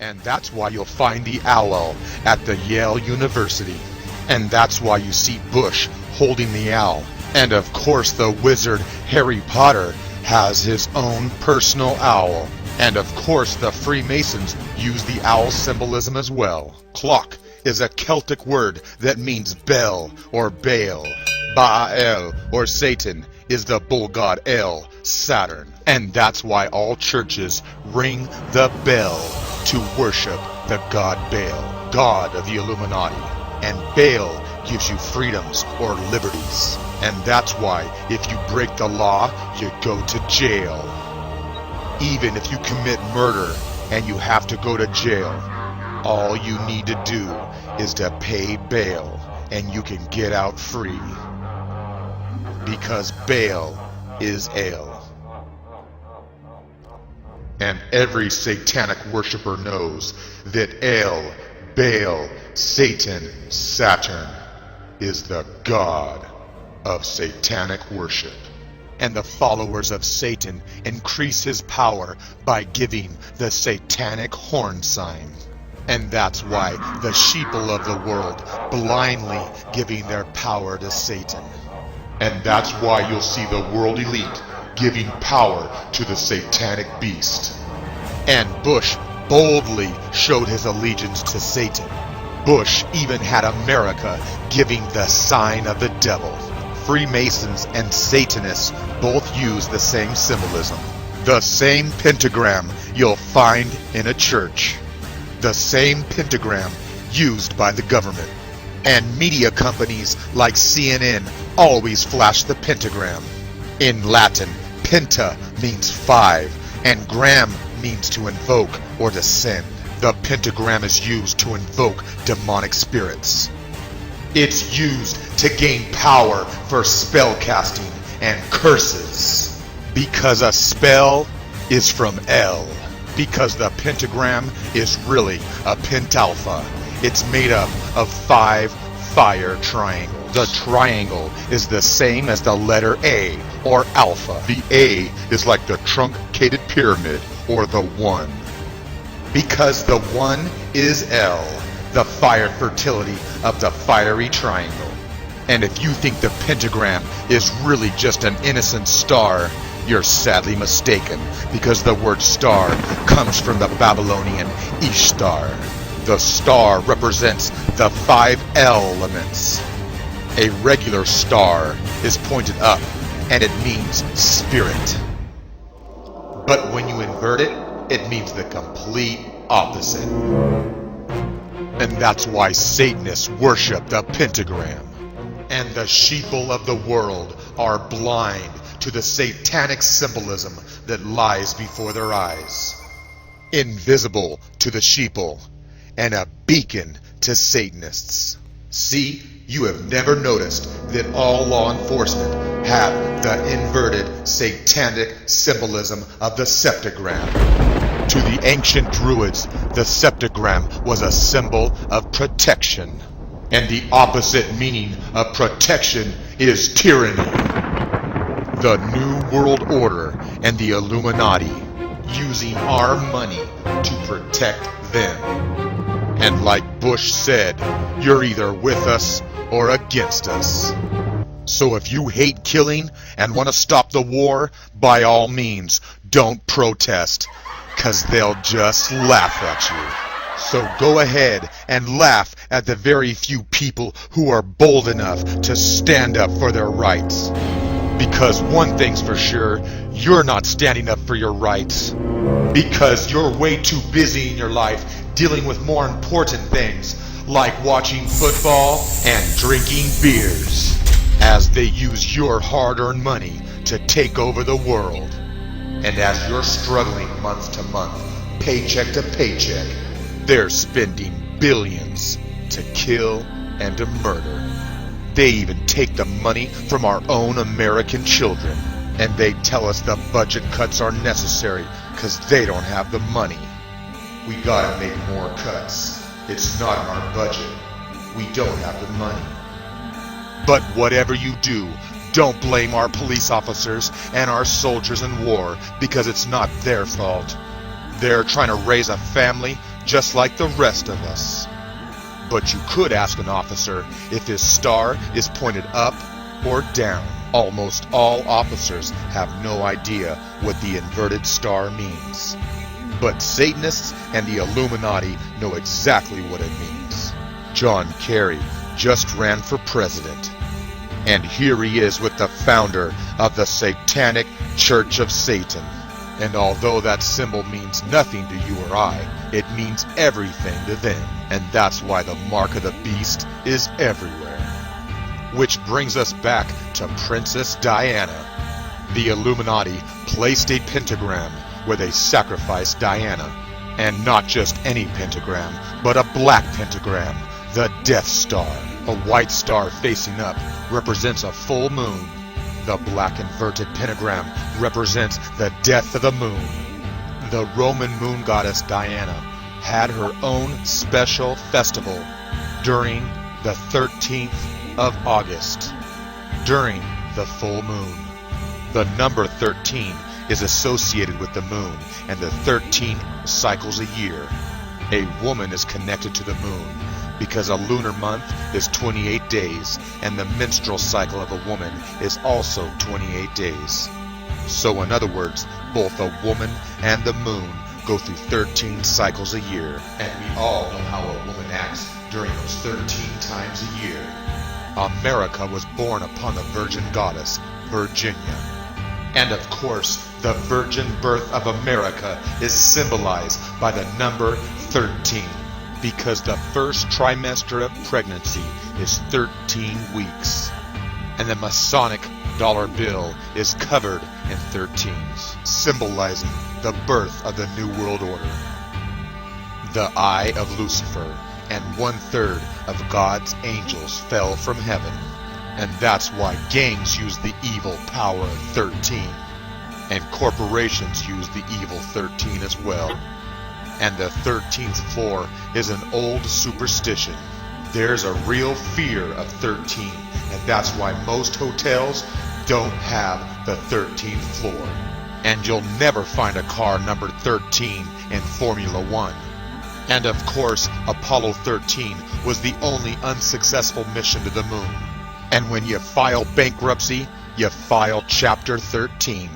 And that's why you'll find the owl at the Yale University. And that's why you see Bush holding the owl. And of course the wizard Harry Potter has his own personal owl. And of course the Freemasons use the owl symbolism as well. Clock is a Celtic word that means bell or Baal. Baal or Satan is the bull god El, Saturn. And that's why all churches ring the bell to worship the god Baal, god of the Illuminati. And Baal gives you freedoms or liberties. And that's why if you break the law, you go to jail. Even if you commit murder and you have to go to jail, all you need to do is to pay bail and you can get out free. Because Baal is Ale. And every satanic worshiper knows that El, Baal, Satan, Saturn is the god of satanic worship. And the followers of Satan increase his power by giving the satanic horn sign. And that's why the sheeple of the world blindly giving their power to Satan. And that's why you'll see the world elite giving power to the satanic beast. And Bush boldly showed his allegiance to Satan. Bush even had America giving the sign of the devil. Freemasons and Satanists both use the same symbolism. The same pentagram you'll find in a church. The same pentagram used by the government. And media companies like CNN always flash the pentagram. In Latin, penta means 5, and gram means to invoke or to send. The pentagram is used to invoke demonic spirits. It's used to gain power for spell casting and curses. Because a spell is from El. Because the pentagram is really a pentalpha. It's made up of 5 fire triangles. The triangle is the same as the letter A, or alpha. The A is like the truncated pyramid, or the 1. Because the 1 is El, the fire fertility of the fiery triangle. And if you think the pentagram is really just an innocent star, you're sadly mistaken, because the word star comes from the Babylonian Ishtar. The star represents the 5 elements. A regular star is pointed up, and it means spirit. But when you invert it, it means the complete opposite. And that's why Satanists worship the pentagram. And the sheeple of the world are blind to the satanic symbolism that lies before their eyes. Invisible to the sheeple, and a beacon to Satanists. See, you have never noticed that all law enforcement have the inverted satanic symbolism of the septagram. To the ancient Druids, the septagram was a symbol of protection. And the opposite meaning of protection is tyranny. The New World Order and the Illuminati using our money to protect them. And like Bush said, you're either with us or against us. So if you hate killing and want to stop the war, by all means, don't protest, 'cause they'll just laugh at you. So go ahead and laugh at the very few people who are bold enough to stand up for their rights. Because one thing's for sure, you're not standing up for your rights. Because you're way too busy in your life dealing with more important things, like watching football and drinking beers, as they use your hard-earned money to take over the world. And as you're struggling month to month, paycheck to paycheck, they're spending billions to kill and to murder. They even take the money from our own American children. And they tell us the budget cuts are necessary because they don't have the money. We gotta make more cuts. It's not in our budget. We don't have the money. But whatever you do, don't blame our police officers and our soldiers in war, because it's not their fault. They're trying to raise a family just like the rest of us. But you could ask an officer if his star is pointed up or down. Almost all officers have no idea what the inverted star means. But Satanists and the Illuminati know exactly what it means. John Kerry just ran for president. And here he is with the founder of the Satanic Church of Satan. And although that symbol means nothing to you or I, it means everything to them. And that's why the mark of the beast is everywhere. Which brings us back to Princess Diana. The Illuminati placed a pentagram where they sacrificed Diana. And not just any pentagram, but a black pentagram, the Death Star. A white star facing up represents a full moon. The black inverted pentagram represents the death of the moon. The Roman moon goddess Diana had her own special festival during the 13th of August, during the full moon. The number 13 is associated with the moon and the 13 cycles a year. A woman is connected to the moon because a lunar month is 28 days, and the menstrual cycle of a woman is also 28 days. So in other words, both a woman and the moon go through 13 cycles a year, and we all know how a woman acts during those 13 times a year. America was born upon the virgin goddess, Virginia. And of course, the virgin birth of America is symbolized by the number 13. Because the first trimester of pregnancy is 13 weeks. And the Masonic dollar bill is covered in 13s, symbolizing the birth of the New World Order. The eye of Lucifer and 1/3 of God's angels fell from heaven. And that's why gangs use the evil power of 13. And corporations use the evil 13 as well. And the 13th floor is an old superstition. There's a real fear of 13, and that's why most hotels don't have the 13th floor. And you'll never find a car numbered 13 in Formula One. And of course, Apollo 13 was the only unsuccessful mission to the moon. And when you file bankruptcy, you file Chapter 13.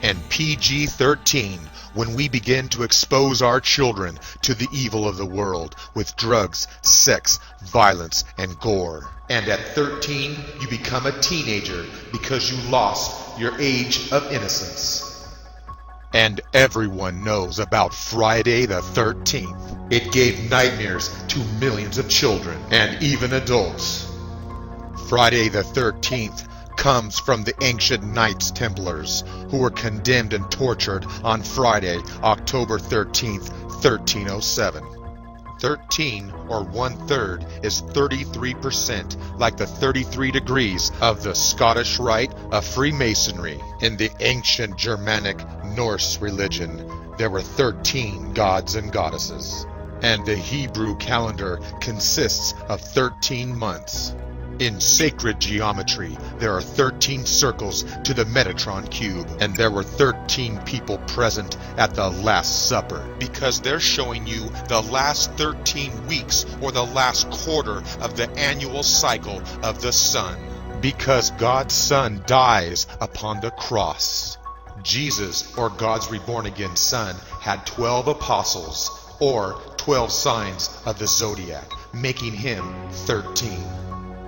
And PG-13, when we begin to expose our children to the evil of the world with drugs, sex, violence, and gore. And at 13, you become a teenager because you lost your age of innocence. And everyone knows about Friday the 13th. It gave nightmares to millions of children and even adults. Friday the 13th comes from the ancient Knights Templars, who were condemned and tortured on Friday, October 13th, 1307. 13, or 1/3, is 33%, like the 33 degrees of the Scottish Rite of Freemasonry. In the ancient Germanic Norse religion, there were 13 gods and goddesses. And the Hebrew calendar consists of 13 months. In sacred geometry, there are 13 circles to the Metatron cube, and there were 13 people present at the Last Supper, because they're showing you the last 13 weeks or the last quarter of the annual cycle of the sun, because God's Son dies upon the cross. Jesus, or God's reborn-again Son, had 12 apostles, or 12 signs of the zodiac, making him 13.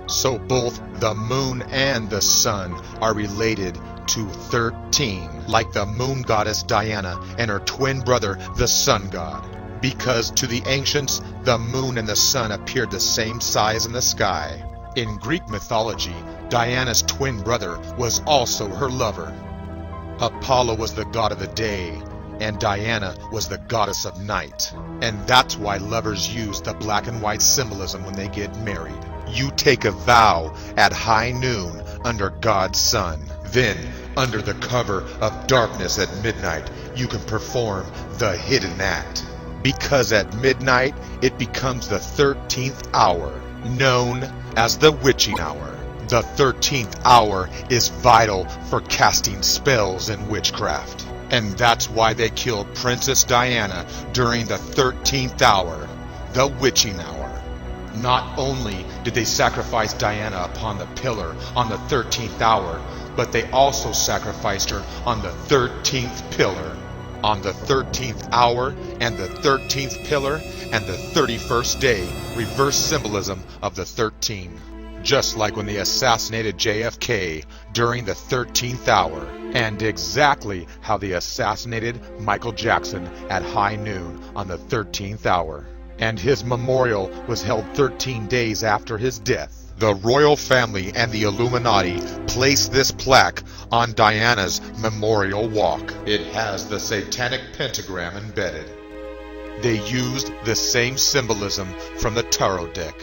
So both the moon and the sun are related to 13, like the moon goddess Diana and her twin brother, the sun god. Because to the ancients, the moon and the sun appeared the same size in the sky. In Greek mythology, Diana's twin brother was also her lover. Apollo was the god of the day, and Diana was the goddess of night. And that's why lovers use the black and white symbolism when they get married. You take a vow at high noon under God's sun. Then, under the cover of darkness at midnight, you can perform the hidden act. Because at midnight, it becomes the 13th hour, known as the witching hour. The 13th hour is vital for casting spells and witchcraft. And that's why they killed Princess Diana during the 13th hour, the witching hour. Not only did they sacrifice Diana upon the pillar on the 13th hour, but they also sacrificed her on the 13th pillar. On the 13th hour and the 13th pillar and the 31st day, reverse symbolism of the 13. Just like when they assassinated JFK during the 13th hour, and exactly how they assassinated Michael Jackson at high noon on the 13th hour. And his memorial was held 13 days after his death. The royal family and the Illuminati placed this plaque on Diana's memorial walk. It has the satanic pentagram embedded. They used the same symbolism from the tarot deck.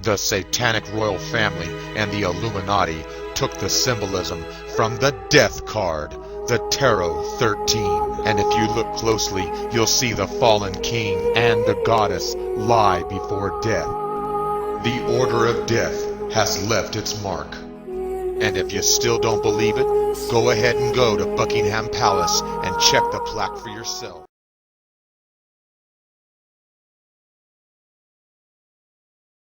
The satanic royal family and the Illuminati took the symbolism from the death card, the Tarot 13. And if you look closely, you'll see the fallen king and the goddess lie before death. The order of death has left its mark. And if you still don't believe it, go ahead and go to Buckingham Palace and check the plaque for yourself.